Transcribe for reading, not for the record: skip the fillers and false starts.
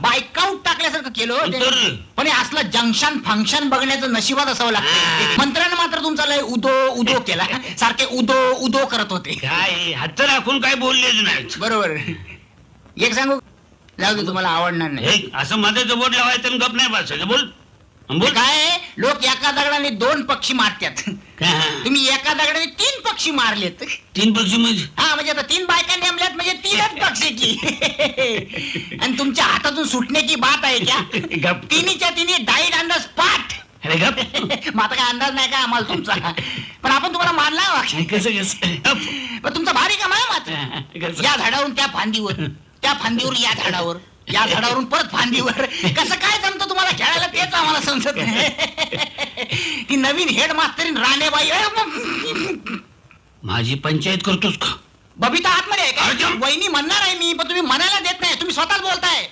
बायकाऊट टाकल्यासारखं केलं हो ते. तर? पण हे असलं जंक्शन फंक्शन बघण्याचं नशिबात असावं लागतं. मंत्र्यानं मात्र तुमचा लय उदो उदो केला, सारखे उदो उदो करत होते. काय हात राखून काय बोललेच नाहीत. बरोबर. एक सांगू, जाऊ दे, तुम्हाला आवडणार नाही. हे असं मध्ये बोट लावायचं आणि गप नाही बसायचं. बोल बोल. काय आहे, लोक एका दगडाने 2 पक्षी मारतात, काय तुम्ही एका दगडाने 3 पक्षी मारलेत. 3 पक्षी म्हणजे हा, म्हणजे आता 3 बायका नेमल्यात म्हणजे 3च पक्षी की. आणि तुमच्या हातातून सुटण्याची बात आहे क्या? गप. तिन्हीच्या तिन्ही डाईड ऑन द स्पॉट. अरे गप. मग आता काय अंदाज नाही का आम्हाला तुमचा? पण आपण तुम्हाला मानला. कसं कसं पण तुमचा भारी काम आहे मात्र. या झाडावरून त्या फांदीवर, त्या फांदीवरून या झाडावर, या झाडावरून परत फांदीवर. कसं काय जमतं तुम्हाला खेळायला तेच आम्हाला समजत नाही. ती नवीन हेड मास्टरीन राणेबाई माझी पंचायत करतोस का? बबिता आतमध्ये आहे का? अर्जुन! वहिनी म्हणणार आहे मी, पण तुम्ही म्हणायला देत नाही, तुम्ही स्वतःच बोलताय.